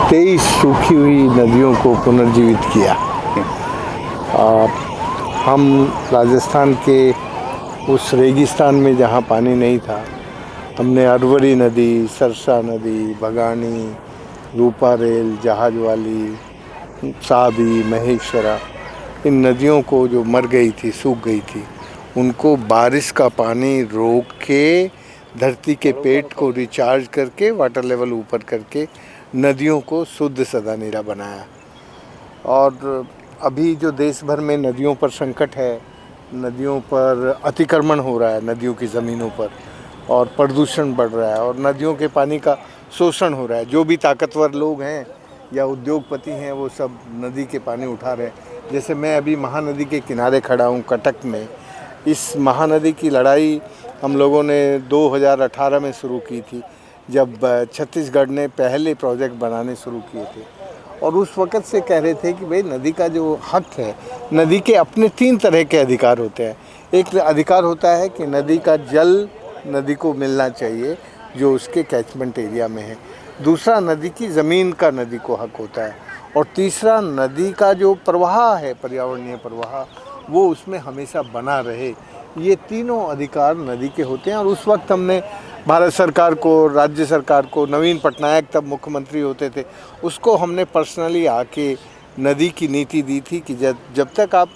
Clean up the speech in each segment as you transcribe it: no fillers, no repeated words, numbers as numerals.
23 सूखी हुई नदियों को पुनर्जीवित किया। हम राजस्थान के उस रेगिस्तान में जहाँ पानी नहीं था, हमने अरवरी नदी, सरसा नदी, भगानी, रूपा रेल, जहाज वाली, साबी, महेश्वरा, इन नदियों को जो मर गई थी, सूख गई थी, उनको बारिश का पानी रोक के धरती के पेट को रिचार्ज करके वाटर लेवल ऊपर करके नदियों को शुद्ध सदा नीरा बनाया। और अभी जो देश भर में नदियों पर संकट है, नदियों पर अतिक्रमण हो रहा है, नदियों की ज़मीनों पर, और प्रदूषण बढ़ रहा है और नदियों के पानी का शोषण हो रहा है। जो भी ताकतवर लोग हैं या उद्योगपति हैं, वो सब नदी के पानी उठा रहे हैं। जैसे मैं अभी महानदी के किनारे खड़ा हूँ कटक में। इस महानदी की लड़ाई हम लोगों ने 2018 में शुरू की थी, जब छत्तीसगढ़ ने पहले प्रोजेक्ट बनाने शुरू किए थे। और उस वक़्त से कह रहे थे कि भाई नदी का जो हक है, नदी के अपने 3 तरह के अधिकार होते हैं। एक अधिकार होता है कि नदी का जल नदी को मिलना चाहिए जो उसके कैचमेंट एरिया में है। दूसरा, नदी की ज़मीन का नदी को हक होता है। और तीसरा, नदी का जो प्रवाह है, पर्यावरणीय प्रवाह, वो उसमें हमेशा बना रहे। ये तीनों अधिकार नदी के होते हैं। और उस वक्त हमने भारत सरकार को, राज्य सरकार को, नवीन पटनायक तब मुख्यमंत्री होते थे, उसको हमने पर्सनली आके नदी की नीति दी थी कि जब तक आप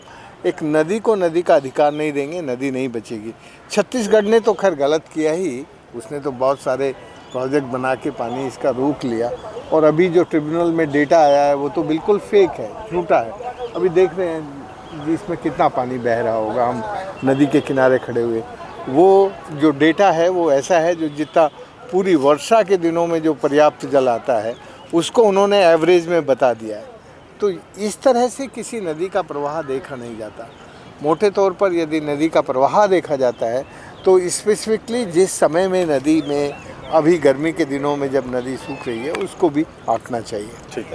एक नदी को नदी का अधिकार नहीं देंगे, नदी नहीं बचेगी। छत्तीसगढ़ ने तो खैर गलत किया ही, उसने तो बहुत सारे प्रोजेक्ट बना के पानी इसका रोक लिया। और अभी जो ट्रिब्यूनल में डेटा आया है वो तो बिल्कुल फेक है, झूठा है। अभी देख रहे हैं जिसमें कितना पानी बह रहा होगा, हम नदी के किनारे खड़े हुए। वो जो डेटा है वो ऐसा है जो जितना पूरी वर्षा के दिनों में जो पर्याप्त जल आता है उसको उन्होंने एवरेज में बता दिया है। तो इस तरह से किसी नदी का प्रवाह देखा नहीं जाता। मोटे तौर पर यदि नदी का प्रवाह देखा जाता है तो स्पेसिफिकली जिस समय में नदी में, अभी गर्मी के दिनों में जब नदी सूख रही है, उसको भी आंकना चाहिए। ठीक है।